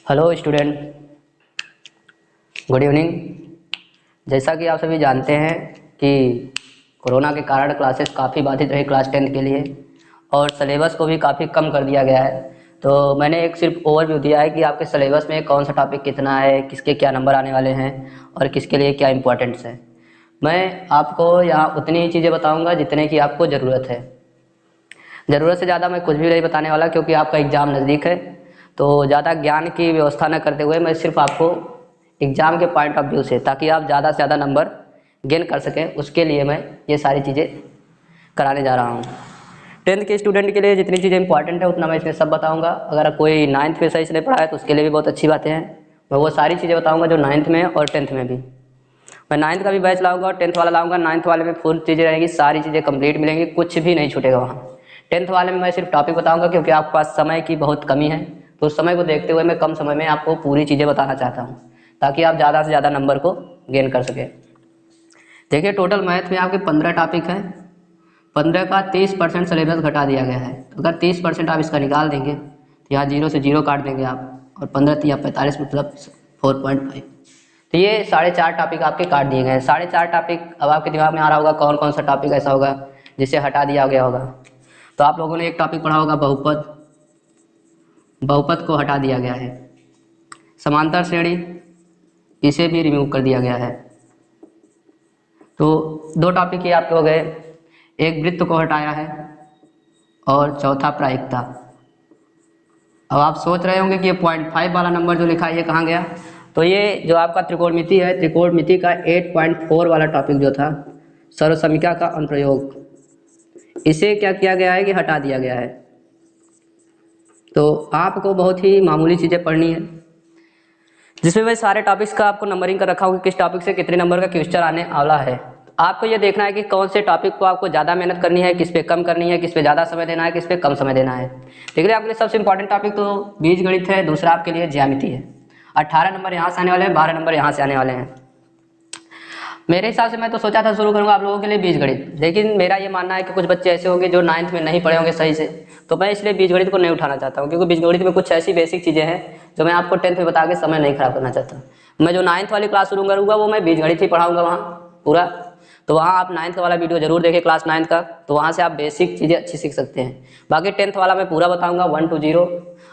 Hello student, good evening. जैसा कि आप सभी जानते हैं कि कोरोना के कारण क्लासेस काफ़ी बाधित रही क्लास 10 के लिए और सिलेबस को भी काफ़ी कम कर दिया गया है। तो मैंने एक सिर्फ ओवरव्यू दिया है कि आपके सिलेबस में कौन सा टॉपिक कितना है, किसके क्या नंबर आने वाले हैं और किसके लिए क्या इंपॉर्टेंट्स है। मैं आपको यहाँ उतनी ही चीज़ें बताऊँगा जितने की आपको ज़रूरत है। ज़रूरत से ज़्यादा मैं कुछ भी नहीं बताने वाला, क्योंकि आपका एग्ज़ाम नज़दीक है। तो ज़्यादा ज्ञान की व्यवस्था न करते हुए मैं सिर्फ आपको एग्ज़ाम के पॉइंट ऑफ व्यू से, ताकि आप ज़्यादा से ज़्यादा नंबर गेन कर सकें, उसके लिए मैं ये सारी चीज़ें कराने जा रहा हूँ। 10th के स्टूडेंट के लिए जितनी चीज़ें इंपॉर्टेंट है उतना मैं इसमें सब बताऊँगा। अगर कोई 9th में सही से नहीं पढ़ा है तो उसके लिए भी बहुत अच्छी बातें हैं। मैं वो सारी चीज़ें बताऊँगा जो 9th में और 10th में भी। मैं 9th का भी बैच लाऊंगा और 10th वाला लाऊंगा। 9th वाले में फुल चीज़ें रहेंगी, सारी चीज़ें कंप्लीट मिलेंगी, कुछ भी नहीं छूटेगा वहाँ। 10th वाले में मैं सिर्फ टॉपिक बताऊंगा, क्योंकि आपके पास समय की बहुत कमी है। तो उस समय को देखते हुए मैं कम समय में आपको पूरी चीज़ें बताना चाहता हूँ, ताकि आप ज़्यादा से ज़्यादा नंबर को गेन कर सकें। देखिए, टोटल मैथ में आपके 15 टॉपिक है। 15 का 30% सिलेबस घटा दिया गया है। तो अगर 30% आप इसका निकाल देंगे तो यहाँ 0 से 0 काट देंगे आप, और 15 या 45 मतलब 4.5। तो ये 4.5 टॉपिक आपके काट दिए गए हैं। 4.5 टॉपिक, अब आपके दिमाग में आ रहा होगा कौन कौन सा टॉपिक ऐसा होगा जिसे हटा दिया गया होगा। तो आप लोगों ने एक टॉपिक पढ़ा होगा बहुपद। बहुपद को हटा दिया गया है। समांतर श्रेणी, इसे भी रिमूव कर दिया गया है। तो 2 टॉपिक ये आपके हो गए। एक वृत्त को हटाया है और चौथा प्रायिकता। अब आप सोच रहे होंगे कि ये 0.5 वाला नंबर जो लिखा है ये कहाँ गया। तो ये जो आपका त्रिकोणमिति है, त्रिकोणमिति का 8.4 वाला टॉपिक जो था, सर्वसमीका का अनुप्रयोग, इसे क्या किया गया है कि हटा दिया गया है। तो आपको बहुत ही मामूली चीज़ें पढ़नी है, जिसमें मैं सारे टॉपिक्स का आपको नंबरिंग कर रखा हूँ कि किस टॉपिक से कितने नंबर का क्वेश्चन आने वाला है। आपको ये देखना है कि कौन से टॉपिक को आपको ज़्यादा मेहनत करनी है, किस पे कम करनी है, किस पे ज़्यादा समय देना है, किस पे कम समय देना है। देख रहे आपके लिए सबसे इंपॉर्टेंट टॉपिक तो बीजगणित है, दूसरा आपके लिए ज्यामिति है। 18 नंबर यहाँ से आने वाले हैं, 12 नंबर यहाँ से आने वाले हैं। मेरे हिसाब से मैं तो सोचा था शुरू करूँगा आप लोगों के लिए बीजगणित, लेकिन मेरा ये मानना है कि कुछ बच्चे ऐसे होंगे जो 9th में नहीं पढ़े होंगे सही से, तो मैं इसलिए बीजगणित को नहीं उठाना चाहता हूँ। क्योंकि बीजगणित में कुछ ऐसी बेसिक चीज़ें हैं जो मैं आपको 10th में बता के समय नहीं खराब करना चाहता। मैं जो 9th वाली क्लास शुरू करूँगा वो मैं बीजगणित ही पढ़ाऊँगा वहाँ पूरा। तो वहाँ आप 9th वाला वीडियो जरूर देखें, क्लास 9th का, तो वहाँ से आप बेसिक चीज़ें अच्छी सीख सकते हैं। बाकी 10th वाला मैं पूरा बताऊँगा 1 to 0,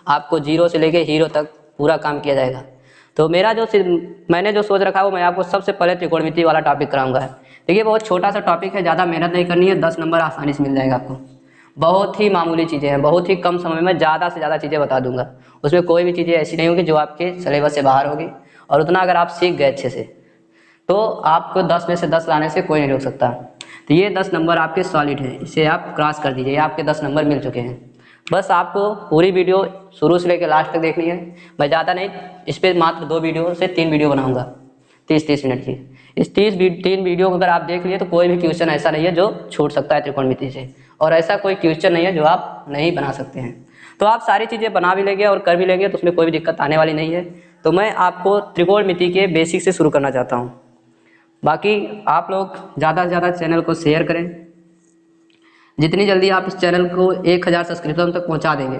आपको 0 से लेके हीरो तक पूरा काम किया जाएगा। तो मेरा जो मैंने जो सोच रखा है वो मैं आपको सबसे पहले त्रिकोणमिति वाला टॉपिक कराऊंगा। देखिए, बहुत छोटा सा टॉपिक है, ज़्यादा मेहनत नहीं करनी है, 10 नंबर आसानी से मिल जाएगा आपको। बहुत ही मामूली चीज़ें हैं, बहुत ही कम समय में ज़्यादा से ज़्यादा चीज़ें बता दूंगा। उसमें कोई भी चीज़ें ऐसी नहीं होगी जो आपके सिलेबस से बाहर होगी, और उतना अगर आप सीख गए अच्छे से तो आपको 10 में से 10 लाने से कोई नहीं रोक सकता। तो ये 10 नंबर आपके सॉलिड हैं, इसे आप क्रॉस कर दीजिए। आपके 10 नंबर मिल चुके हैं। बस आपको पूरी वीडियो शुरू से लेकर लास्ट तक देखनी है। मैं ज़्यादा नहीं, इस पर मात्र 2 वीडियो से 3 वीडियो बनाऊंगा 30-30 मिनट की। इस 3 वीडियो को अगर आप देख लिए तो कोई भी क्वेश्चन ऐसा नहीं है जो छूट सकता है त्रिकोणमिति से, और ऐसा कोई क्वेश्चन नहीं है जो आप नहीं बना सकते हैं। तो आप सारी चीज़ें बना भी लेंगे और कर भी लेंगे, तो उसमें कोई भी दिक्कत आने वाली नहीं है। तो मैं आपको त्रिकोणमिति के बेसिक से शुरू करना चाहता हूँ। बाकी आप लोग ज़्यादा से ज़्यादा चैनल को शेयर करें। जितनी जल्दी आप इस चैनल को 1000 सब्सक्रिप्शन तक पहुंचा देंगे,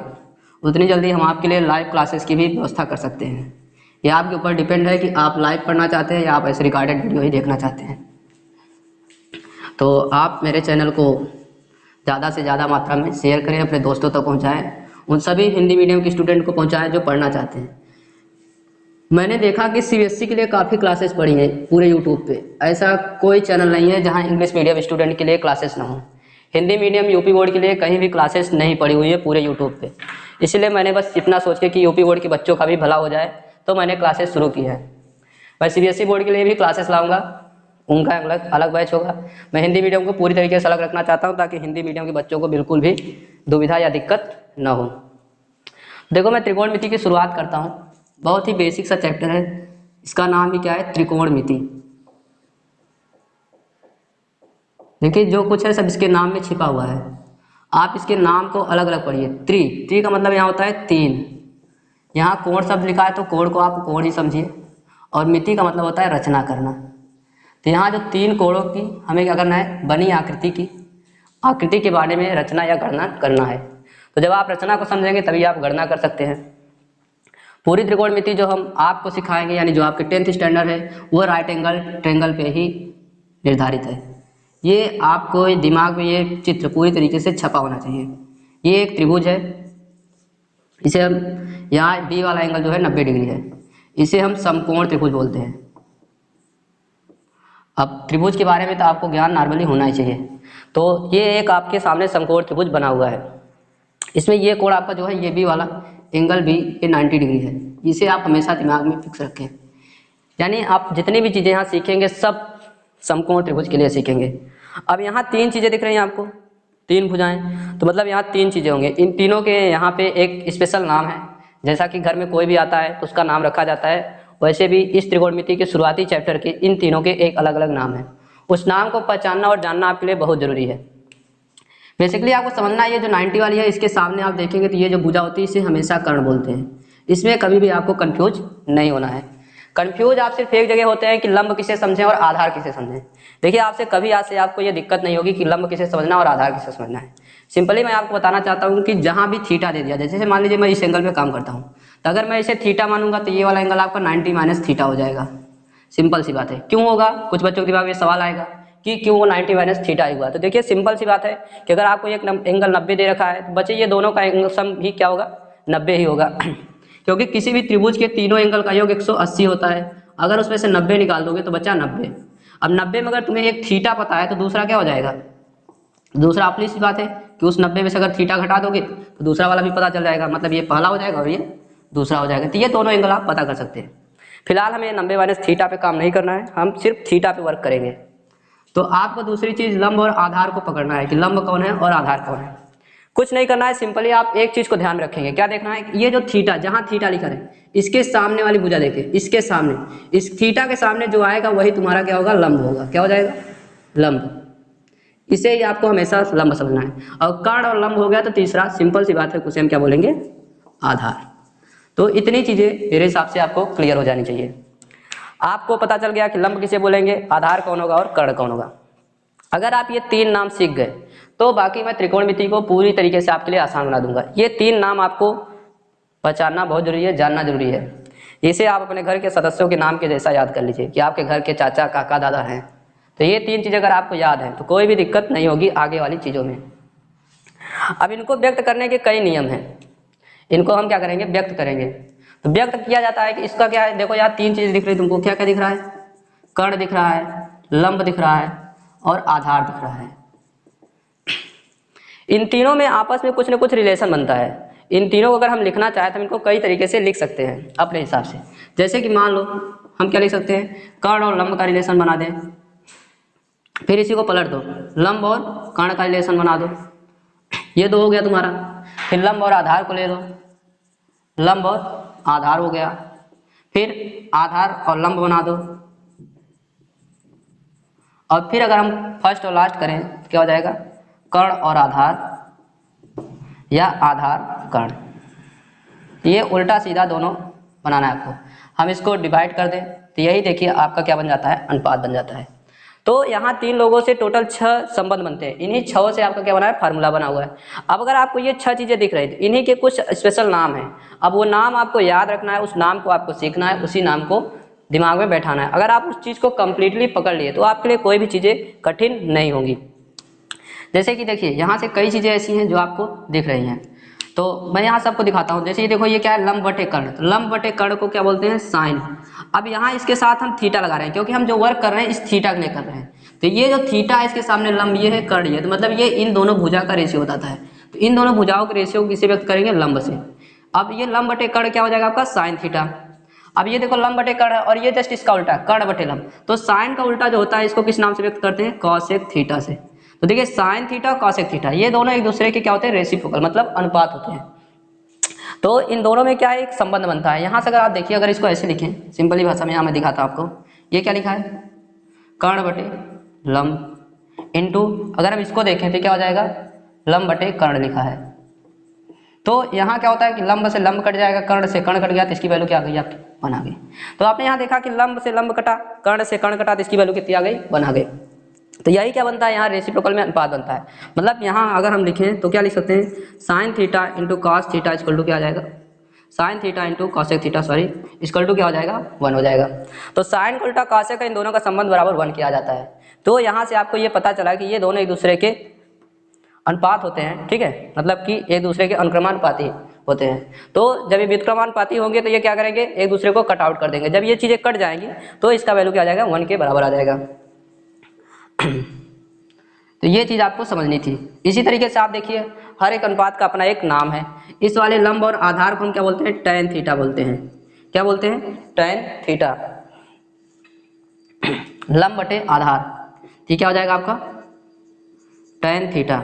उतनी जल्दी हम आपके लिए लाइव क्लासेस की भी व्यवस्था कर सकते हैं। यह आपके ऊपर डिपेंड है कि आप लाइव पढ़ना चाहते हैं या आप ऐसे रिकॉर्डेड वीडियो ही देखना चाहते हैं। तो आप मेरे चैनल को ज़्यादा से ज़्यादा मात्रा में शेयर करें, अपने दोस्तों तक पहुँचाएँ, उन सभी हिंदी मीडियम के स्टूडेंट को पहुँचाएँ जो पढ़ना चाहते हैं। मैंने देखा कि सीबीएसई के लिए काफ़ी क्लासेस पढ़ी हैं पूरे यूट्यूब पे। ऐसा कोई चैनल नहीं है जहां इंग्लिश मीडियम स्टूडेंट के लिए क्लासेस ना हो। हिंदी मीडियम यूपी बोर्ड के लिए कहीं भी क्लासेस नहीं पड़ी हुई है पूरे यूट्यूब पे। इसलिए मैंने बस इतना सोच के कि यूपी बोर्ड के बच्चों का भी भला हो जाए, तो मैंने क्लासेस शुरू की है। मैं सीबीएसई बोर्ड के लिए भी क्लासेस लाऊँगा, उनका अलग अलग बैच होगा। मैं हिंदी मीडियम को पूरी तरीके से अलग रखना चाहता हूँ, ताकि हिंदी मीडियम के बच्चों को बिल्कुल भी दुविधा या दिक्कत न हो। देखो, मैं त्रिकोणमिति की शुरुआत करता हूँ। बहुत ही बेसिक सा चैप्टर है, इसका नाम ही क्या है, त्रिकोणमिति। देखिए, जो कुछ है सब इसके नाम में छिपा हुआ है। आप इसके नाम को अलग अलग पढ़िए। त्रि का मतलब यहाँ होता है 3। यहाँ कोण शब्द लिखा है तो कोण को आप कोण ही समझिए, और मिति का मतलब होता है रचना करना। तो यहाँ जो 3 कोणों की हमें क्या करना है, बनी आकृति के बारे में रचना या गणना करना है। तो जब आप रचना को समझेंगे तभी आप गणना कर सकते हैं। पूरी त्रिकोणमिति जो हम आपको सिखाएंगे यानी जो आपके 10th स्टैंडर्ड है वो राइट एंगल ट्रायंगल पे ही निर्धारित है। ये आपको दिमाग में ये चित्र पूरी तरीके से छपा होना चाहिए। ये एक त्रिभुज है, इसे हम यहाँ बी वाला एंगल जो है 90 डिग्री है, इसे हम समकोण त्रिभुज बोलते हैं। अब त्रिभुज के बारे में तो आपको ज्ञान नॉर्मली होना ही चाहिए। तो ये एक आपके सामने समकोण त्रिभुज बना हुआ है, इसमें ये कोण आपका जो है ये बी वाला एंगल भी ये 90 डिग्री है, इसे आप हमेशा दिमाग में फिक्स रखें। यानी आप जितनी भी चीज़ें यहाँ सीखेंगे सब समकोण त्रिभुज के लिए सीखेंगे। अब यहाँ 3 चीज़ें दिख रही हैं आपको, 3 भुजाएं, तो मतलब यहाँ 3 चीज़ें होंगी। इन तीनों के यहाँ पे एक स्पेशल नाम है, जैसा कि घर में कोई भी आता है तो उसका नाम रखा जाता है, वैसे भी इस त्रिकोणमिति के शुरुआती चैप्टर के इन तीनों के एक अलग अलग नाम है। उस नाम को पहचानना और जानना आपके लिए बहुत ज़रूरी है। बेसिकली आपको समझना ये जो 90 वाली है इसके सामने आप देखेंगे तो ये जो भुजा होती है इसे हमेशा कर्ण बोलते हैं। इसमें कभी भी आपको कंफ्यूज नहीं होना है। कंफ्यूज आप सिर्फ एक जगह होते हैं कि लंब किसे समझें और आधार किसे समझें। देखिए आपसे कभी आज से आपको ये दिक्कत नहीं होगी कि लंब किसे समझना और आधार किसे समझना है। सिंपली मैं आपको बताना चाहता हूँ कि जहाँ भी थीटा दे दिया, जैसे मान लीजिए मैं इस एंगल पे काम करता हूँ, तो अगर मैं इसे थीटा मानूंगा तो ये वाला एंगल आपका 90 माइनस थीटा हो जाएगा। सिंपल सी बात है। क्यों होगा? कुछ बच्चों के दिमाग में सवाल आएगा कि क्यों वो 90 माइनस थीटा हुआ। तो देखिए सिंपल सी बात है कि अगर आपको एक एंगल 90 दे रखा है तो बच्चे ये दोनों का एंगल सम भी क्या होगा? 90 ही होगा क्योंकि किसी भी त्रिभुज के तीनों एंगल का योग 180 होता है। अगर उसमें से 90 निकाल दोगे तो बचा 90। अब 90 में अगर तुम्हें एक थीटा पता है तो दूसरा क्या हो जाएगा? दूसरा अपनी सी बात है कि उस 90 में से अगर थीटा घटा दोगे तो दूसरा वाला भी पता चल जाएगा, मतलब ये पहला हो जाएगा और ये दूसरा हो जाएगा। तो ये दोनों एंगल आप पता कर सकते हैं। फिलहाल हमें 90 माइनस थीटा पे काम नहीं करना है, हम सिर्फ थीटा पे वर्क करेंगे। तो आपको दूसरी चीज़ लंब और आधार को पकड़ना है कि लंब कौन है और आधार कौन है। कुछ नहीं करना है, सिंपली आप एक चीज़ को ध्यान में रखेंगे। क्या देखना है? ये जो थीटा, जहाँ थीटा लिखा है इसके सामने वाली भुजा देखिए, इसके सामने, इस थीटा के सामने जो आएगा वही तुम्हारा क्या होगा? लंब होगा। क्या हो जाएगा? लंब। इसे ही आपको हमेशा लंब समझना है। और कर्ण और लंब हो गया तो तीसरा सिंपल सी बात है, उसे हम क्या बोलेंगे? आधार। तो इतनी चीज़ें मेरे हिसाब से आपको क्लियर हो जानी चाहिए। आपको पता चल गया कि लंब किसे बोलेंगे, आधार कौन होगा और कर्ण कौन होगा। अगर आप ये 3 नाम सीख गए तो बाकी मैं त्रिकोणमिति को पूरी तरीके से आपके लिए आसान बना दूंगा। ये 3 नाम आपको पहचानना बहुत जरूरी है, जानना जरूरी है। इसे आप अपने घर के सदस्यों के नाम के जैसा याद कर लीजिए कि आपके घर के चाचा, काका, दादा हैं। तो ये 3 चीज़ें अगर आपको याद हैं तो कोई भी दिक्कत नहीं होगी आगे वाली चीज़ों में। अब इनको व्यक्त करने के कई नियम हैं, इनको हम क्या करेंगे? व्यक्त करेंगे। तो व्यक्त किया जाता है कि इसका क्या है? देखो यहाँ 3 चीज़ दिख रही है तुमको। क्या क्या दिख रहा है? कर्ण दिख रहा है, लंब दिख रहा है और आधार दिख रहा है। इन तीनों में आपस में कुछ न कुछ रिलेशन बनता है। इन तीनों को अगर हम लिखना चाहें तो हम इनको कई तरीके से लिख सकते हैं अपने हिसाब से। जैसे कि मान लो हम क्या लिख सकते हैं? कर्ण और लंब का रिलेशन बना दें, फिर इसी को पलट दो, लंब और कर्ण का रिलेशन बना दो, ये 2 हो गया तुम्हारा। फिर लंब और आधार को ले लो, लंब और आधार हो गया। फिर आधार और लंब बना दो, और फिर अगर हम फर्स्ट और लास्ट करें तो क्या हो जाएगा? कर्ण और आधार या आधार कर्ण। ये उल्टा सीधा दोनों बनाना है आपको। हम इसको डिवाइड कर दें तो यही देखिए आपका क्या बन जाता है? अनुपात बन जाता है। तो यहाँ 3 लोगों से टोटल 6 संबंध बनते हैं। इन्हीं 6 से आपका क्या बना है? फार्मूला बना हुआ है। अब अगर आपको ये 6 चीज़ें दिख रही थी, इन्हीं के कुछ स्पेशल नाम हैं। अब वो नाम आपको याद रखना है, उस नाम को आपको सीखना है, उसी नाम को दिमाग में बैठाना है। अगर आप उस चीज़ को कंप्लीटली पकड़ लिए तो आपके लिए कोई भी चीज़ें कठिन नहीं होंगी। जैसे कि देखिए यहाँ से कई चीज़ें ऐसी हैं जो आपको दिख रही हैं, तो मैं यहाँ सबको दिखाता हूँ। जैसे ये देखो, ये क्या है? लंब बटे कर्ण। तो लंब बटे कर्ण को क्या बोलते हैं? साइन। अब यहाँ इसके साथ हम थीटा लगा रहे हैं क्योंकि हम जो वर्क कर रहे हैं इस थीटा के लिए कर रहे हैं। तो ये जो थीटा है इसके सामने लंब ये है, कर्ण ये, तो मतलब ये इन दोनों भुजा का रेशियो बताता है। तो इन दोनों भुजाओं के रेशियो को किसे व्यक्त करेंगे? लंब से। अब ये लंब बटे कर्ण क्या हो जाएगा आपका? Sine theta. अब ये देखो लंब बटे कर्ण है और ये जस्ट इसका उल्टा है, कर्ण बटे लंब। तो साइन का उल्टा जो होता है इसको किस नाम से व्यक्त करते हैं? कॉसेक थीटा से। तो देखिए साइन थीटा और कॉसेक थीटा ये दोनों एक दूसरे के क्या होते हैं? रेसिप्रोकल, मतलब अनुपात होते हैं। तो इन दोनों में क्या है? एक संबंध बनता है। यहाँ से अगर आप देखिए, अगर इसको ऐसे लिखें सिंपली भाषा में, यहाँ मैं दिखाता हूँ आपको। ये क्या लिखा है? कर्ण बटे लंब इंटू, अगर हम इसको देखें तो क्या हो जाएगा? लंब बटे कर्ण लिखा है। तो यहाँ क्या होता है कि लंब से लंब कट जाएगा, कर्ण से कर्ण कट गया तो इसकी वैल्यू क्या आ गई? आपकी 1 आ गई। तो आपने यहाँ देखा कि लंब से लंब कटा, कर्ण से कर्ण कटा तो इसकी वैल्यू कितनी आ गई? 1 आ गई। तो यही क्या बनता है? यहाँ रेसिप्रोकल में अनुपात बनता है। मतलब यहाँ अगर हम लिखें तो क्या लिख सकते हैं? Sine theta into cos theta equal to क्या आ जाएगा? Sine theta into cosec theta sorry equal to क्या हो जाएगा 1 हो जाएगा। तो साइन उल्टा कॉसेक का इन दोनों का संबंध बराबर 1 किया जाता है। तो यहाँ से आपको ये पता चला कि ये दोनों एक दूसरे के अनुपात होते हैं, ठीक है, मतलब कि एक दूसरे के अनुक्रमानुपाती होते हैं। तो जब ये व्युत्क्रमानुपाती होंगे तो ये क्या करेंगे, एक दूसरे को कट आउट कर देंगे। जब ये चीज़ें कट जाएंगी तो इसका वैल्यू क्या आ जाएगा 1 के बराबर आ जाएगा। तो ये चीज़ आपको समझनी थी। इसी तरीके से आप देखिए हर एक अनुपात का अपना एक नाम है। इस वाले लंब और आधार को हम क्या बोलते हैं, टैन थीटा बोलते हैं। क्या बोलते हैं, टैन थीटा। लंब बटे आधार, ठीक क्या हो जाएगा आपका, टैन थीटा।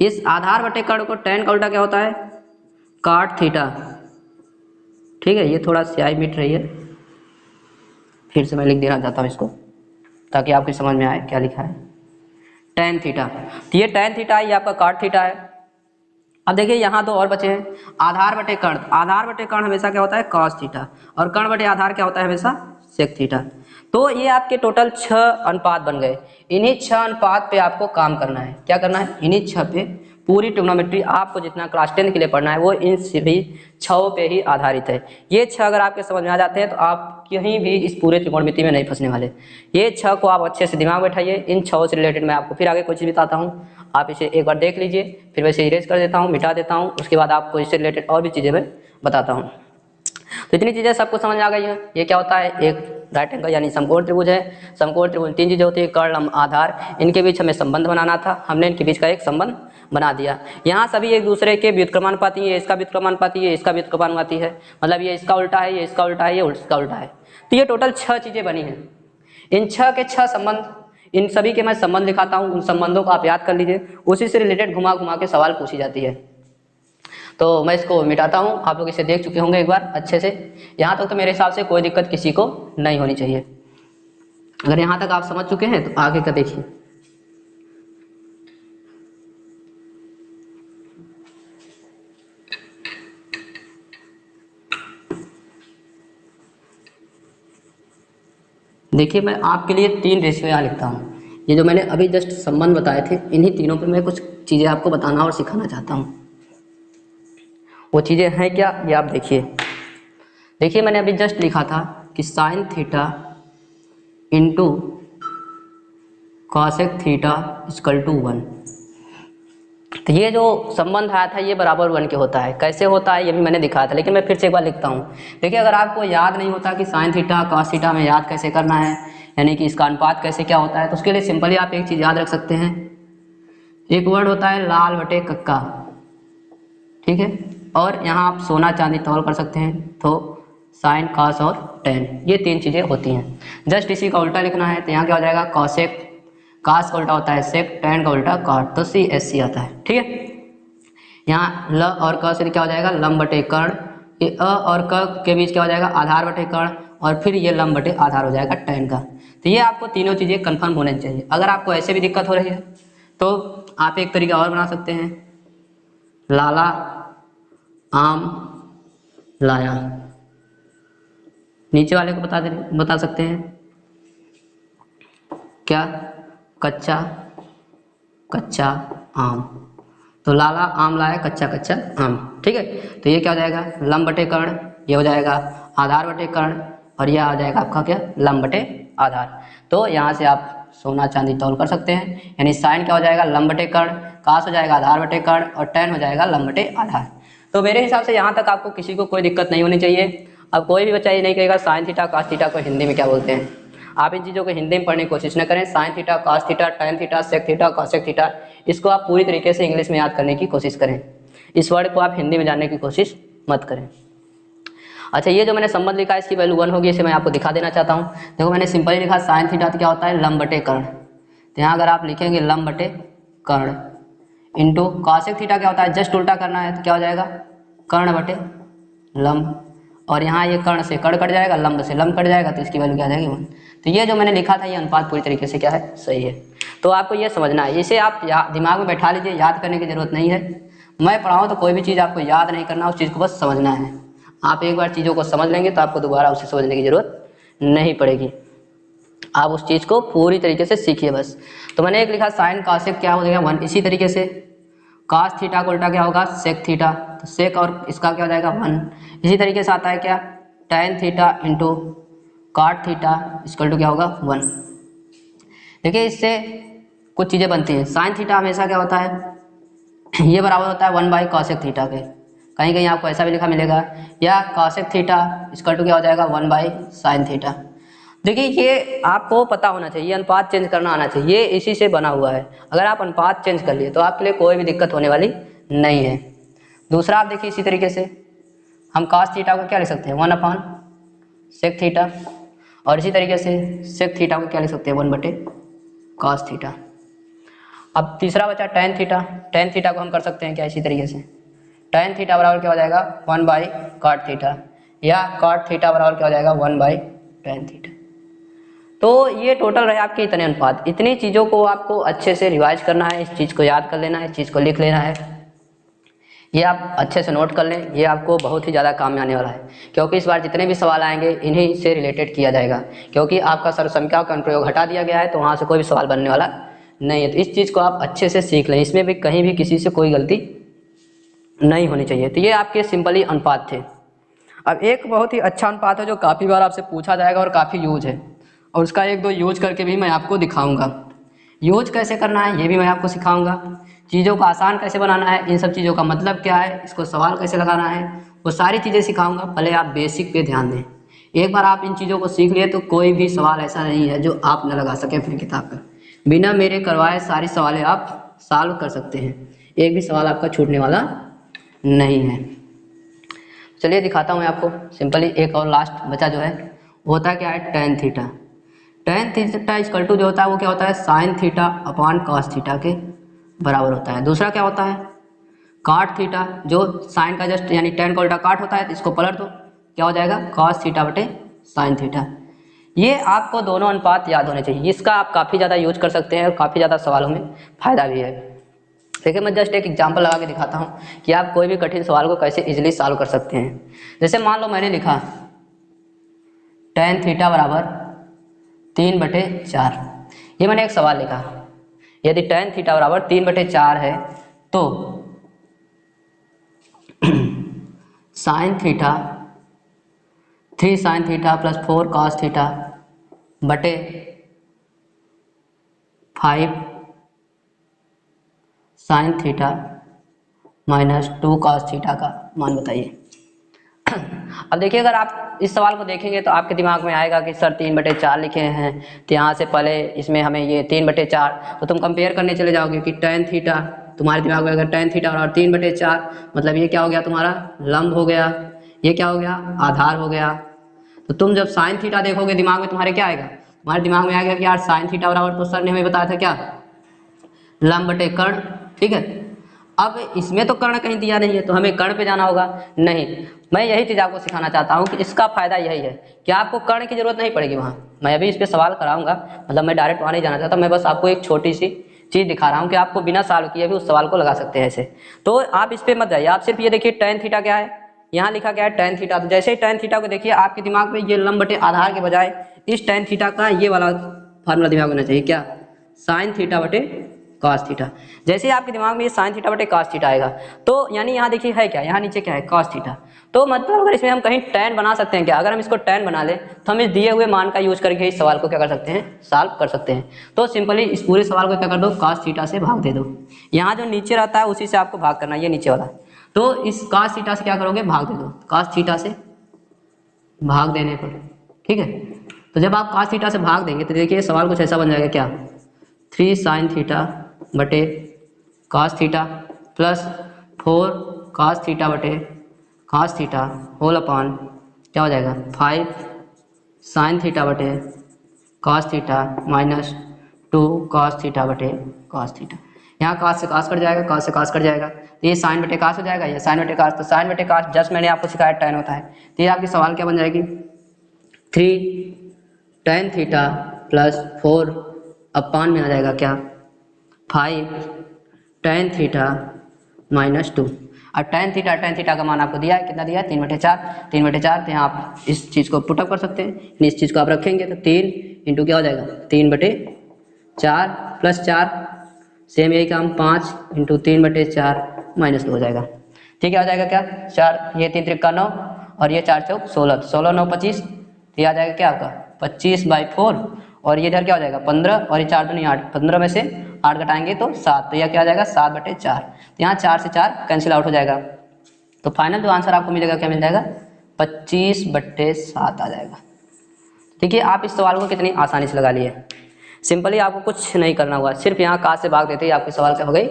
इस आधार बटे कर्ण को टैन का उल्टा क्या होता है, काट थीटा। ठीक है, ये थोड़ा स्याही मिट रही है, फिर से मैं लिख देना चाहता हूँ इसको ताकि आपकी समझ में आए क्या लिखा है, टैन थीटा। तो ये टैन थीटा है, ये आपका काट थीटा है। अब देखिए यहाँ दो और बचे हैं, आधार बटे कर्ण। आधार बटे कर्ण हमेशा क्या होता है, कॉस थीटा, और कर्ण बटे आधार क्या होता है, हमेशा सेक थीटा। तो ये आपके टोटल 6 अनुपात बन गए। इन्हीं 6 अनुपात पे आपको काम करना है। क्या करना है, इन्हीं 6 पे पूरी ट्रिग्नोमेट्री आपको जितना क्लास 10 के लिए पढ़ना है वो इन सभी 6 पे ही आधारित है। ये 6 अगर आपके समझ में आ जाते हैं तो आप कहीं भी इस पूरे त्रिकोणमिति में नहीं फंसने वाले। ये 6 को आप अच्छे से दिमाग में बैठाइए। इन 6 से रिलेटेड मैं आपको फिर आगे कोई चीज़ बताता हूँ, आप इसे एक बार देख लीजिए, फिर वैसे इरेज कर देता हूँ, मिटा देता हूँ, उसके बाद आपको इससे रिलेटेड और भी चीज़ें मैं बताता हूँ। तो इतनी चीज़ें सबको समझ में आ गई हैं। ये क्या होता है, एक राइट एंगल यानी समकोण त्रिभुज है। समकोण त्रिभुज 3 चीज़ें होती है, कर्ण, लंब, आधार। इनके बीच हमें संबंध बनाना था, हमने इनके बीच का एक संबंध बना दिया। यहाँ सभी एक दूसरे के व्युत्क्रमानुपाती है, इसका व्युत्क्रमानुपाती है, इसका व्युत्क्रमानुपाती है, मतलब ये इसका उल्टा है, ये इसका उल्टा है, ये इसका उल्टा है। तो ये टोटल 6 चीज़ें बनी हैं। इन 6 के 6 संबंध, इन सभी के मैं संबंध दिखाता हूँ, उन संबंधों को आप याद कर लीजिए, उसी से रिलेटेड घुमा घुमा के सवाल पूछी जाती है। तो मैं इसको मिटाता हूँ, आप लोग इसे देख चुके होंगे एक बार अच्छे से। यहाँ तक तो मेरे हिसाब से कोई दिक्कत किसी को नहीं होनी चाहिए। अगर यहाँ तक आप समझ चुके हैं तो आगे का देखिए। देखिए मैं आपके लिए 3 रेशियो यहाँ लिखता हूँ। ये जो मैंने अभी जस्ट संबंध बताए थे, इन्हीं तीनों पे मैं कुछ चीज़ें आपको बताना और सिखाना चाहता हूँ। वो चीज़ें हैं क्या, ये आप देखिए। देखिए मैंने अभी जस्ट लिखा था कि sine theta into cosec theta equal to 1। तो ये जो संबंध आया था ये बराबर 1 के होता है। कैसे होता है ये भी मैंने दिखाया था, लेकिन मैं फिर से एक बार लिखता हूँ। देखिए अगर आपको याद नहीं होता कि साइन थीटा कॉस थीटा में याद कैसे करना है, यानी कि इसका अनुपात कैसे क्या होता है, तो उसके लिए सिंपली आप एक चीज़ याद रख सकते हैं। एक वर्ड होता है लाल बटे कक्का, ठीक है, और यहाँ आप सोना चांदी तौल कर सकते हैं। तो साइन कॉस और टेन, ये 3 चीज़ें होती हैं। जस्ट इसी का उल्टा लिखना है, तो यहाँ क्या हो जाएगा, कॉसेक, कास का उल्टा होता है सेक, टेन का उल्टा कॉट, तो CSC आता है। ठीक है, यहाँ ल और क से क्या हो जाएगा, लंब बटे कर्ण। ये अ और क के बीच क्या हो जाएगा, आधार बटे कर्ण, और फिर ये लंब बटे आधार हो जाएगा टेन का। तो ये आपको तीनों चीज़ें कंफर्म होने चाहिए। अगर आपको ऐसे भी दिक्कत हो रही है तो आप एक तरीका और बना सकते हैं, लाला आम लाया। नीचे वाले को बता सकते हैं क्या, कच्चा कच्चा आम। तो लाला आम लाया, कच्चा कच्चा आम। ठीक है, तो ये क्या हो जाएगा, लंब बटे कर्ण, ये हो जाएगा आधार बटे कर्ण, और यह आ जाएगा आपका क्या, लंब बटे आधार। तो यहाँ से आप सोना चांदी तौल कर सकते हैं, यानी साइन क्या हो जाएगा, लंब बटे कर्ण, कास हो जाएगा आधार बटे कर्ण, और टेन हो जाएगा लंब बटे आधार। तो मेरे हिसाब से यहाँ तक आपको किसी को कोई दिक्कत नहीं होनी चाहिए। अब कोई भी बच्चा ये नहीं कहेगा साइन थीटा कास थीटा को हिंदी में क्या बोलते हैं। आप इन चीज़ों को हिंदी में पढ़ने की कोशिश न करें। Sine theta cos theta tan theta sec theta cosec theta, इसको आप पूरी तरीके से इंग्लिश में याद करने की कोशिश करें। इस वर्ड को आप हिंदी में जानने की कोशिश मत करें। अच्छा, ये जो मैंने संबंध लिखा है इसकी वैल्यू 1 होगी, इसे मैं आपको दिखा देना चाहता हूँ। देखो मैंने सिंपली लिखा साइन थीटा तो क्या होता है, लंब बटे कर्ण। तो यहाँ अगर आप लिखेंगे लंब बटे कर्ण इंटू कॉसेक थीटा क्या होता है, जस्ट उल्टा करना है, तो क्या हो जाएगा, कर्ण बटे लंब, और यहाँ ये कर्ण से कर्ण कट जाएगा, लंब से लंब कट जाएगा, तो इसकी वैल्यू क्या आ जाएगी 1। तो ये जो मैंने लिखा था ये अनुपात पूरी तरीके से क्या है, सही है। तो आपको ये समझना है, इसे आप दिमाग में बैठा लीजिए, याद करने की जरूरत नहीं है। मैं पढ़ाऊँ तो कोई भी चीज़ आपको याद नहीं करना, उस चीज़ को बस समझना है। आप एक बार चीज़ों को समझ लेंगे तो आपको दोबारा उसे समझने की जरूरत नहीं पड़ेगी। आप उस चीज़ को पूरी तरीके से सीखिए बस। तो मैंने एक लिखा साइन कॉसेक क्या हो जाएगा 1, इसी तरीके से cos थीटा का उल्टा क्या होगा, sec थीटा, तो sec और इसका क्या हो जाएगा 1। इसी तरीके से आता है क्या, tan theta into cot theta equal to क्या होगा 1। देखिए इससे कुछ चीज़ें बनती हैं। sin थीटा हमेशा क्या होता है, ये बराबर होता है 1 बाई cosec थीटा के, कहीं कहीं आपको ऐसा भी लिखा मिलेगा, या cosec थीटा इक्वल टू क्या हो जाएगा 1 बाई sin थीटा। देखिए ये आपको पता होना चाहिए, ये अनुपात चेंज करना आना चाहिए, ये इसी से बना हुआ है। अगर आप अनुपात चेंज कर लिए तो आपके लिए कोई भी दिक्कत होने वाली नहीं है। दूसरा आप देखिए इसी तरीके से हम cos थीटा को क्या लिख सकते हैं 1 अपान sec थीटा, और इसी तरीके से sec थीटा को क्या लिख सकते हैं 1 बटे cos थीटा। अब तीसरा बचा tan थीटा, tan थीटा को हम कर सकते हैं क्या इसी तरीके से, tan थीटा बराबर क्या हो जाएगा 1 बाई cot थीटा, या cot थीटा बराबर क्या हो जाएगा 1 बाई tan थीटा। तो ये टोटल रहे आपके इतने अनुपात। इतनी चीज़ों को आपको अच्छे से रिवाइज करना है, इस चीज़ को याद कर लेना है, इस चीज़ को लिख लेना है, ये आप अच्छे से नोट कर लें, ये आपको बहुत ही ज़्यादा काम में आने वाला है, क्योंकि इस बार जितने भी सवाल आएंगे इन्हीं से रिलेटेड किया जाएगा, क्योंकि आपका सर्वसंख्या का अनुप्रयोग हटा दिया गया है तो वहाँ से कोई भी सवाल बनने वाला नहीं है। तो इस चीज़ को आप अच्छे से सीख लें, इसमें भी कहीं भी किसी से कोई गलती नहीं होनी चाहिए। तो ये आपके सिंपली अनुपात थे। अब एक बहुत ही अच्छा अनुपात है जो काफ़ी बार आपसे पूछा जाएगा और काफ़ी यूज है, और उसका एक दो यूज करके भी मैं आपको दिखाऊंगा। यूज कैसे करना है ये भी मैं आपको सिखाऊंगा, चीज़ों को आसान कैसे बनाना है, इन सब चीज़ों का मतलब क्या है, इसको सवाल कैसे लगाना है, वो सारी चीज़ें सिखाऊंगा। पहले आप बेसिक पे ध्यान दें। एक बार आप इन चीज़ों को सीख लिए तो कोई भी सवाल ऐसा नहीं है जो आप न लगा सकें अपनी किताब पर। बिना मेरे करवाए सारी सवालें आप सॉल्व कर सकते हैं, एक भी सवाल आपका छूटने वाला नहीं है। चलिए दिखाता हूँ मैं आपको सिंपली। एक और लास्ट बचा जो है वो होता है क्या है tan theta. tan theta equal to जो होता है वो क्या होता है sin theta upon cos theta के बराबर होता है। दूसरा क्या होता है cot थीटा, जो sin का जस्ट यानी tan का उल्टा cot होता है, तो इसको पलट दो क्या हो जाएगा cos थीटा बटे sin थीटा। ये आपको दोनों अनुपात याद होने चाहिए, इसका आप काफ़ी ज़्यादा यूज कर सकते हैं और काफ़ी ज़्यादा सवालों में फ़ायदा भी है। देखिए मैं जस्ट एक एग्जांपल लगा के दिखाता हूँ कि आप कोई भी कठिन सवाल को कैसे इजीली सॉल्व कर सकते हैं। जैसे मान लो मैंने लिखा tan थीटा बराबर 3/4, ये मैंने एक सवाल लिखा। यदि tan थीटा बराबर 3/4 है तो sin theta 3 sin theta plus 4 cos theta बटे 5 sin theta minus 2 cos theta का मान बताइए। अब देखिए अगर आप इस सवाल को देखेंगे तो आपके दिमाग में आएगा कि सर 3/4 लिखे हैं, तो यहाँ से पहले इसमें हमें ये 3/4, तो तुम कंपेयर करने चले जाओगे कि tan थीटा, तुम्हारे दिमाग में अगर tan थीटा और 3/4 मतलब ये क्या हो गया तुम्हारा लंब हो गया, ये क्या हो गया आधार हो गया। तो तुम जब sin थीटा देखोगे दिमाग में तुम्हारे क्या आएगा, तुम्हारे दिमाग में आएगा कि यार sin थीटा बराबर तो सर ने हमें बताया था क्या लंब बटे कर्ण, ठीक है। अब इसमें तो कर्ण कहीं दिया नहीं है तो हमें कर्ण पे जाना होगा। नहीं, मैं यही चीज़ आपको सिखाना चाहता हूँ कि इसका फायदा यही है कि आपको कर्ण की जरूरत नहीं पड़ेगी वहाँ। मैं अभी इस पर सवाल कराऊंगा, मतलब मैं डायरेक्ट वहाँ नहीं जाना चाहता, मैं बस आपको एक छोटी सी चीज़ दिखा रहा हूँ कि आपको बिना सॉल्व किए भी उस सवाल को लगा सकते हैं ऐसे। तो आप इस पर मत जाइए, आप सिर्फ ये देखिए tan थीटा क्या है, यहाँ लिखा क्या है tan थीटा। तो जैसे ही tan थीटा को देखिए आपके दिमाग में ये लंब बटे आधार के बजाय इस tan थीटा का ये वाला फार्मूला दिमाग में होना चाहिए, क्या sin थीटा बटे cos थीटा। जैसे ही आपके दिमाग में ये sin थीटा बटे cos थीटा आएगा तो यानी यहाँ देखिए है क्या, यहाँ नीचे क्या है cos थीटा। तो मतलब अगर इसमें हम कहीं tan बना सकते हैं क्या, अगर हम इसको tan बना ले तो हम इस दिए हुए मान का यूज करके इस सवाल को क्या कर सकते हैं सॉल्व कर सकते हैं। तो सिंपली इस पूरे सवाल को क्या कर दो cos थीटा से भाग दे दो, यहाँ जो नीचे रहता है उसी से आपको भाग करना है, ये नीचे वाला। तो इस cos थीटा से क्या करोगे भाग दे दो, cos थीटा से भाग देने पर, ठीक है। तो जब आप cos थीटा से भाग देंगे तो देखिए सवाल कुछ ऐसा बन जाएगा क्या 3 sin थीटा बटे cos theta plus 4 cos theta बटे cos थीटा होल अपॉन क्या हो जाएगा 5 sin थीटा बटे cos theta minus 2 cos theta बटे cos थीटा। यहाँ cos से cos कट जाएगा, cos से cos कट जाएगा, तो ये sin बटे cos हो जाएगा, ये sin बटे cos। तो sin बटे cos जस्ट मैंने आपको सिखाया tan होता है, तो ये आपकी सवाल क्या बन जाएगी 3 tan थीटा प्लस 4 अपॉन में आ जाएगा क्या 5 tan थीटा माइनस 2। अब tan थीटा का मान आपको दिया है, कितना दिया है 3/4, 3/4। तो यहाँ आप इस चीज़ को पुटअप कर सकते हैं, इस चीज़ को आप रखेंगे तो 3 इंटू क्या हो जाएगा 3/4 प्लस 4 सेम यही काम 5 × 3/4 -2 हो जाएगा। ठीक है, आ जाएगा क्या 4, ये 3 त्रिका 9 और ये 4 चौक 16, 16 9 25, तो ये आ जाएगा क्या आपका 25/4 और ये इधर क्या हो जाएगा 15 और ये 4 दूनी 8, 15 में से 8 घटाएंगे तो 7, तो यह क्या आ जाएगा 7/4। तो यहाँ 4 से 4 कैंसिल आउट हो जाएगा, तो फाइनल जो आंसर आपको मिलेगा क्या मिल जाएगा 25/7 आ जाएगा। ठीक है, आप इस सवाल को कितनी आसानी से लगा लिए। सिंपली आपको कुछ नहीं करना हुआ, सिर्फ यहाँ काश से भाग देते ही आपके सवाल क्या हो गई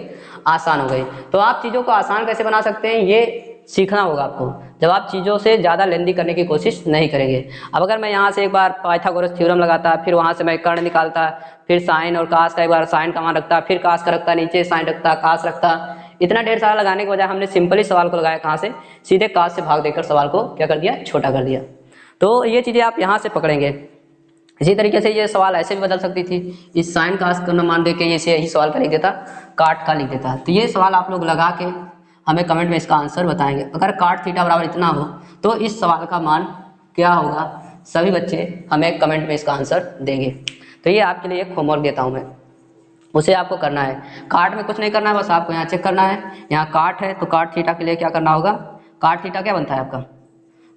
आसान हो गई। तो आप चीज़ों को आसान कैसे बना सकते हैं ये सीखना होगा आपको, जब आप चीज़ों से ज़्यादा लेंदी करने की कोशिश नहीं करेंगे। अब अगर मैं यहाँ से एक बार पाइथागोरस थ्योरम लगाता, फिर वहाँ से मैं कर्ण निकालता, फिर साइन और कास का एक बार साइन का मान रखता, फिर कास का रखता, नीचे साइन रखता, कास रखता, इतना ढेर सारा लगाने के बजाय हमने सिंपली सवाल को लगाया कहाँ से, सीधे कास से भाग देकर सवाल को क्या कर दिया छोटा कर दिया। तो ये चीज़ें आप यहाँ से पकड़ेंगे। इसी तरीके से ये सवाल ऐसे भी बदल सकती थी, इस साइन कास का मान दे के इसे यही सवाल का लिख देता, काट का लिख देता। तो ये सवाल आप लोग लगा के हमें कमेंट में इसका आंसर बताएंगे। अगर काट थीटा बराबर इतना हो तो इस सवाल का मान क्या होगा, सभी बच्चे हमें कमेंट में इसका आंसर देंगे। तो ये आपके लिए एक होमवर्क देता हूँ मैं, उसे आपको करना है। काट में कुछ नहीं करना है, बस आपको यहाँ चेक करना है, यहाँ काट है तो काट थीटा के लिए क्या करना होगा, काट थीटा क्या बनता है आपका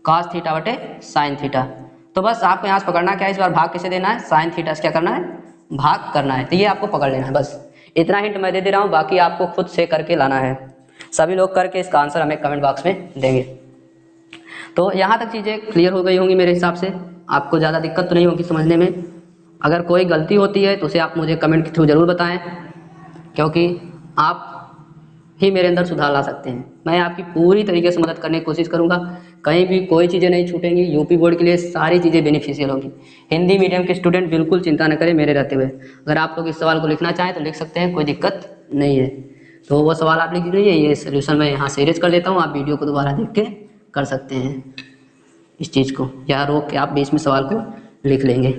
कास थीटा बटे साइन थीटा। तो बस आपको यहाँ से पकड़ना क्या है, इस बार भाग किसे देना है, साइन थीटा से क्या करना है भाग करना है। तो ये आपको पकड़ लेना है, बस इतना हिंट मैं दे दे रहा हूँ, बाकी आपको खुद से करके लाना है। सभी लोग करके इसका आंसर हमें कमेंट बॉक्स में देंगे। तो यहाँ तक चीज़ें क्लियर हो गई होंगी मेरे हिसाब से, आपको ज़्यादा दिक्कत तो नहीं होगी समझने में। अगर कोई गलती होती है तो उसे आप मुझे कमेंट के थ्रू ज़रूर बताएं, क्योंकि आप ही मेरे अंदर सुधार ला सकते हैं। मैं आपकी पूरी तरीके से मदद करने की कोशिश करूंगा, कहीं भी कोई चीज़ें नहीं छूटेंगी। यूपी बोर्ड के लिए सारी चीज़ें बेनिफिशियल होंगी। हिंदी मीडियम के स्टूडेंट बिल्कुल चिंता न करें मेरे रहते हुए, अगर आप लोग इस सवाल को लिखना चाहें तो लिख सकते हैं, कोई दिक्कत नहीं है। तो वो सवाल आप लिख लीजिए, ये सोल्यूशन मैं यहाँ से इरेज कर लेता हूँ, आप वीडियो को दोबारा देख के कर सकते हैं इस चीज़ को, या रोक के आप बीच में सवाल को लिख लेंगे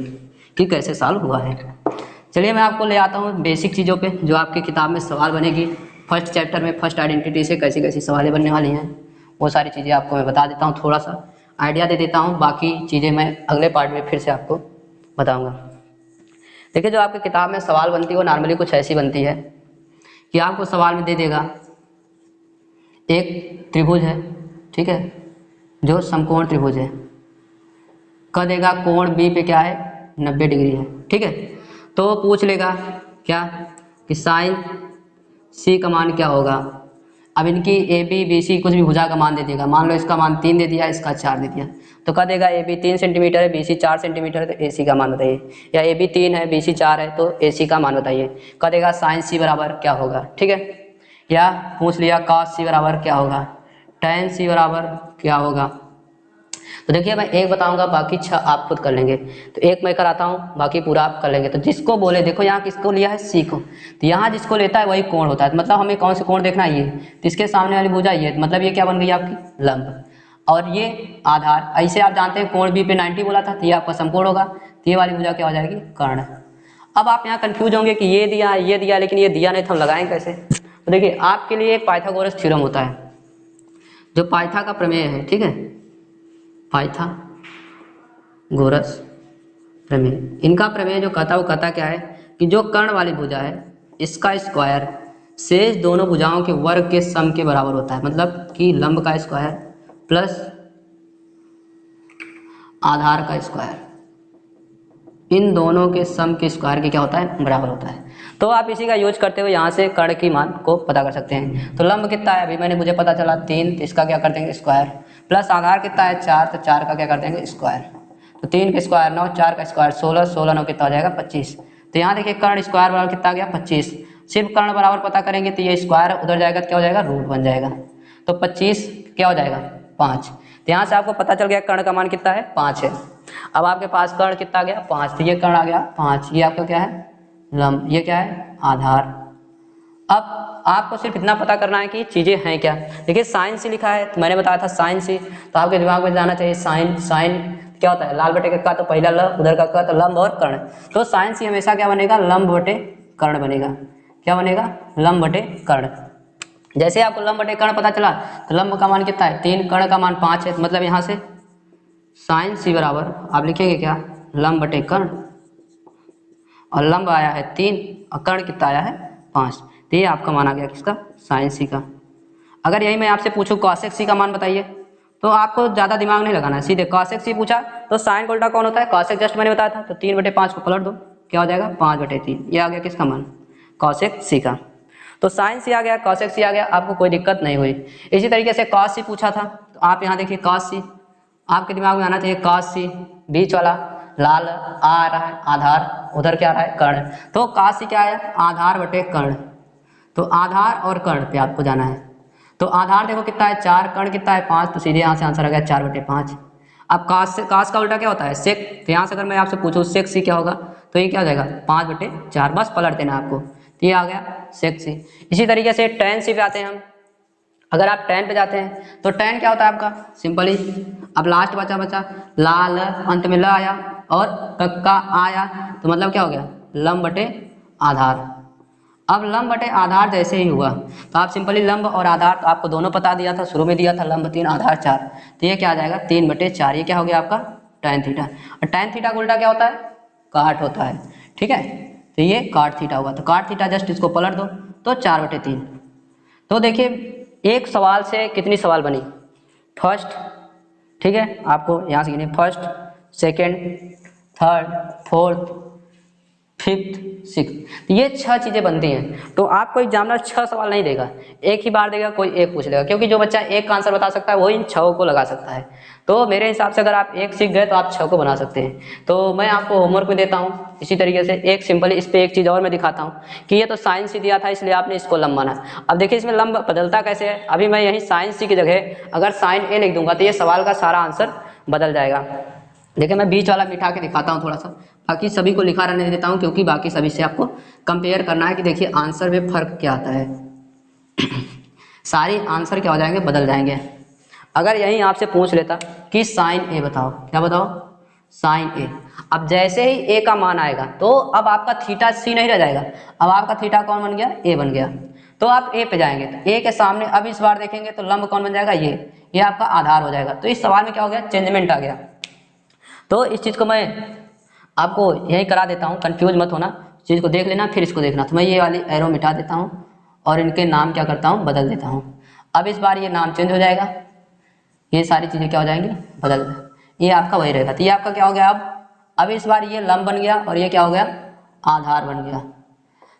कि कैसे सॉल्व हुआ है। चलिए मैं आपको ले आता हूँ बेसिक चीज़ों पे, जो आपकी किताब में सवाल बनेगी। फर्स्ट चैप्टर में फर्स्ट आइडेंटिटी से कैसी कैसी सवालें बनने वाली हैं, वो सारी चीज़ें आपको मैं बता देता हूँ, थोड़ा सा आइडिया दे देता हूँ, बाकी चीज़ें मैं अगले पार्ट में फिर से आपको बताऊँगा। देखिए, जो आपकी किताब में सवाल बनती है वो नॉर्मली कुछ ऐसी बनती है कि आपको सवाल में दे देगा एक त्रिभुज है, ठीक है, जो समकोण त्रिभुज है, कह देगा कोण बी पे क्या है 90 डिग्री है, ठीक है। तो पूछ लेगा क्या कि साइन सी का मान क्या होगा। अब इनकी ए बी बी सी कुछ भी भुजा का मान दे देगा, मान लो इसका मान 3 दे दिया, इसका 4 दे दिया, तो कह देगा ए बी 3 सेंटीमीटर है, बी सी 4 सेंटीमीटर है, तो ए सी का मान बताइए, या ए बी 3 है, बी सी 4 है, तो ए सी का मान बताइए। कह देगा साइन सी बराबर क्या होगा, ठीक है। या पूछ लिया कॉस सी बराबर क्या होगा, टैन सी बराबर क्या होगा। तो देखिए मैं एक बताऊंगा, बाकी 6 आप खुद कर लेंगे। तो एक मैं कराता हूँ, बाकी पूरा आप कर लेंगे। तो जिसको बोले, देखो यहाँ किसको लिया है सी को, तो यहाँ जिसको लेता है वही कोण होता है। मतलब हमें कौन से कोण देखना है, ये, तो इसके सामने वाली भुजा ये, मतलब ये क्या बन गई आपकी लंब, और ये आधार। ऐसे आप जानते हैं कोण बी पे 90 बोला था, तो ये आपका समकोण होगा, तो ये वाली भुजा क्या हो जाएगी कर्ण। अब आप यहाँ कन्फ्यूज होंगे कि ये दिया लेकिन ये दिया नहीं, तो हम लगाएंगे कैसे। तो देखिए आपके लिए एक पाइथागोरस थ्योरम होता है, जो पाइथा का प्रमेय है, ठीक है, पाइथागोरस प्रमेय। इनका प्रमेय जो कहता है वो कहता क्या है कि जो कर्ण वाली भुजा है इसका स्क्वायर शेष दोनों भुजाओं के वर्ग के सम के बराबर होता है। मतलब कि लंब का स्क्वायर प्लस आधार का स्क्वायर, इन दोनों के सम के स्क्वायर के क्या होता है बराबर होता है। तो आप इसी का यूज करते हुए यहाँ से कर्ण की मान को पता कर सकते हैं। तो लंब कितना है, अभी मुझे पता चला 3, तो इसका क्या कर देंगे स्क्वायर, प्लस आधार कितना है 4, तो 4 का क्या कर देंगे स्क्वायर, तो 3 का स्क्वायर 9, 4 का स्क्वायर 16, 16 9 कितना हो जाएगा 25। तो यहाँ देखिए कर्ण स्क्वायर बराबर कितना आ गया 25। सिर्फ कर्ण बराबर पता करेंगे तो ये स्क्वायर उधर जाएगा तो क्या हो जाएगा रूट बन जाएगा, तो 25 क्या हो जाएगा 5। तो यहाँ से आपको पता चल गया कर्ण का मान कितना है 5 है। अब आपके पास कर्ण कितना आ गया 5, तो ये कर्ण आ गया 5, ये आपका क्या है लंब, ये क्या है आधार। अब आपको सिर्फ इतना पता करना है कि चीज़ें हैं क्या। देखिए साइन सी लिखा है, तो मैंने बताया था साइन सी, तो आपके दिमाग में जाना चाहिए साइन क्या होता है, लाल बटे का तो पहला ल, उधर का तो लंब और कर्ण। तो साइन सी हमेशा क्या बनेगा लंब बटे कर्ण बनेगा। क्या बनेगा लंब बटे कर्ण। जैसे आपको लंब बटे कर्ण पता चला, तो लंब का मान कितना है 3, कर्ण का मान 5 है, मतलब यहाँ से साइन सी बराबर आप लिखेंगे क्या लंब बटे कर्ण, और लंब आया है 3 और कर्ण कितना आया है 5। ये आपका मान आ गया किसका, साइन सी का। अगर यही मैं आपसे पूछूं कॉसेक सी का मान बताइए, तो आपको ज़्यादा दिमाग नहीं लगाना है, सीधे कॉसेक सी पूछा तो साइन का उल्टा कौन होता है, कॉसेक, जस्ट मैंने बताया था। तो 3/5 को पलट दो, क्या हो जाएगा 5/3। ये आ गया किसका मान, कॉसेक सी का। तो साइन सी आ गया, कॉसेक सी आ गया, आपको कोई दिक्कत नहीं हुई। इसी तरीके से कॉस सी पूछा था, तो आप यहाँ देखिए कॉस सी, आपके दिमाग में आना चाहिए कॉस सी, बीच वाला लाल आ रहा है आधार, उधर क्या आ रहा है कर्ण। तो कॉस सी क्या है, आधार बटे कर्ण। तो आधार और कर्ण पे आपको जाना है। तो आधार देखो कितना है 4, कर्ण कितना है 5, तो सीधे यहाँ से आंसर आ गया 4/5। अब कास का उल्टा क्या होता है सेक, तो यहाँ से अगर मैं आपसे पूछूँ सेक सी क्या होगा, तो ये क्या हो जाएगा 5/4, बस पलट देना आपको, तो ये आ गया सेक सी। इसी तरीके से टैन सी पे आते हैं हम। अगर आप टैन पे जाते हैं तो टैन क्या होता है आपका, सिंपली अब लास्ट बचा लाल, अंत में ल आया और कक्का आया, तो मतलब क्या हो गया लंब बटे आधार। अब लंब बटे आधार जैसे ही हुआ तो आप सिंपली लंब और आधार, तो आपको दोनों पता दिया था, शुरू में दिया था लंब 3 आधार 4, तो ये क्या आ जाएगा 3/4। ये क्या हो गया आपका टैन थीटा। और टैन थीटा का उल्टा क्या होता है, काट होता है, ठीक है। तो ये काट थीटा हुआ, तो काट थीटा जस्ट इसको पलट दो तो 4/3। तो देखिए एक सवाल से कितनी सवाल बनी, फर्स्ट, ठीक है, आपको यहाँ से गिने first, second, third, fourth, fifth, six, तो ये 6 चीज़ें बनती हैं। तो आपको एग्जामिनर 6 सवाल नहीं देगा, एक ही बार देगा, कोई एक पूछ लेगा, क्योंकि जो बच्चा एक का आंसर बता सकता है वो इन 6 को लगा सकता है। तो मेरे हिसाब से अगर आप एक सीख गए तो आप 6 को बना सकते हैं। तो मैं आपको होमवर्क में देता हूँ इसी तरीके से एक सिंपल, इस पर एक चीज़ और मैं दिखाता हूँ कि ये तो साइंस ही दिया था इसलिए आपने इसको लंब माना। अब देखिए इसमें लंब बदलता कैसे है, अभी मैं यही साइंस सी की जगह अगर साइन ए लिख दूंगा तो ये सवाल का सारा आंसर बदल जाएगा। देखिए मैं बीच वाला मिटा के दिखाता हूँ थोड़ा सा, बाकी सभी को लिखा रहने देता हूँ क्योंकि बाकी सभी से आपको कंपेयर करना है कि देखिए आंसर में फ़र्क क्या आता है। सारे आंसर क्या हो जाएंगे, बदल जाएंगे। अगर यही आपसे पूछ लेता कि साइन ए बताओ, क्या बताओ साइन ए, अब जैसे ही ए का मान आएगा तो अब आपका थीटा सी नहीं रह जाएगा, अब आपका थीटा कौन बन गया, ए बन गया। तो आप ए पे जाएंगे तो ए के सामने अब इस बार देखेंगे तो लंब कौन बन जाएगा, ये आपका आधार हो जाएगा। तो इस सवाल में क्या हो गया, चेंजमेंट आ गया। तो इस चीज़ को मैं आपको यही करा देता हूँ, कंफ्यूज मत होना, चीज़ को देख लेना फिर इसको देखना। तो मैं ये वाली एरो मिटा देता हूँ और इनके नाम क्या करता हूँ, बदल देता हूँ। अब इस बार ये नाम चेंज हो जाएगा, ये सारी चीज़ें क्या हो जाएंगी, बदल, ये आपका वही रहेगा। तो ये आपका क्या हो गया, अब इस बार ये लंब बन गया और ये क्या हो गया, आधार बन गया।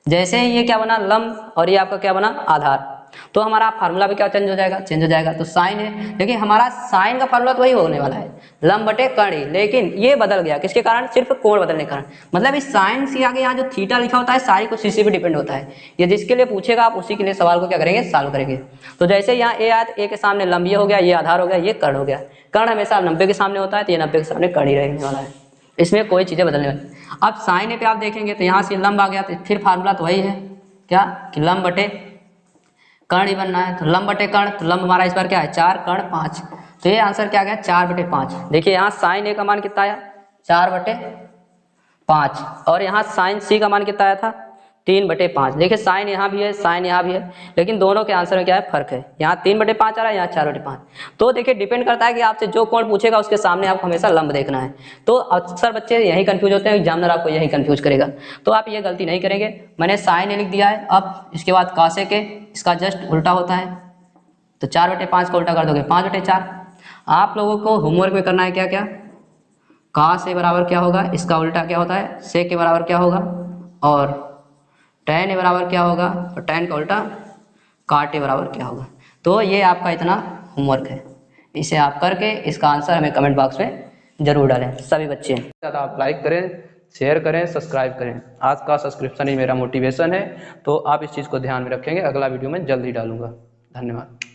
जैसे ही ये क्या बना लंब और ये आपका क्या बना आधार, तो हमारा फार्मूला भी क्या चेंज हो जाएगा, चेंज हो जाएगा। तो साइन है, देखिए हमारा साइन का फार्मूला तो वही होने वाला है लंब बटे कर्ण, लेकिन ये बदल गया किसके कारण, सिर्फ कोण बदलने के कारण। मतलब इस साइन से आगे यहाँ जो थीटा लिखा होता है सारी कुछ इसी पे डिपेंड होता है। ये जिसके लिए पूछेगा आप उसी के लिए सवाल को क्या करेंगे, सॉल्व करेंगे। तो जैसे यहाँ ए आया, ए के सामने लंब ये हो गया, ये आधार हो गया, ये कर्ण हो गया। कर्ण हमेशा 90 के सामने होता है, तो ये 90 के सामने कर्ण ही रहने वाला है, इसमें कोई चीज़ें बदलने वाली। अब साइन ए पे आप देखेंगे तो यहाँ से लंब आ गया, तो फिर फार्मूला तो वही है क्या कि लंब बटे कर्ण ही बनना है। तो लंब बटे कर्ण, तो लंब हमारा इस बार क्या है 4, कर्ण 5, तो ये आंसर क्या आ गया 4/5। देखिए यहाँ साइन ए का मान कितना आया 4/5 और यहाँ साइन सी का मान कितना आया था 3/5। देखिए साइन यहाँ भी है, साइन यहाँ भी है, लेकिन दोनों के आंसर में क्या है फर्क है, यहाँ 3/5 आ रहा है, यहाँ 4/5। तो देखिए डिपेंड करता है कि आपसे जो कोण पूछेगा उसके सामने आपको हमेशा लंब देखना है। तो अक्सर बच्चे यही कंफ्यूज होते हैं, एग्जामिनर आपको यही कंफ्यूज करेगा, तो आप ये गलती नहीं करेंगे। मैंने साइन ए लिख दिया है, अब इसके बाद कासे के इसका जस्ट उल्टा होता है, तो 4/5 का उल्टा कर दोगे 5/4। आप लोगों को होमवर्क में करना है क्या क्या, कास ए बराबर क्या होगा, इसका उल्टा क्या होता है सेक के बराबर क्या होगा, और टैन ए बराबर क्या होगा, और टैन का उल्टा काट ए बराबर क्या होगा। तो ये आपका इतना होमवर्क है, इसे आप करके इसका आंसर हमें कमेंट बॉक्स में जरूर डालें सभी बच्चे। ज़्यादा आप लाइक करें, शेयर करें, सब्सक्राइब करें। आज का सब्सक्रिप्शन ही मेरा मोटिवेशन है, तो आप इस चीज़ को ध्यान में रखेंगे। अगला वीडियो में जल्द ही डालूंगा। धन्यवाद।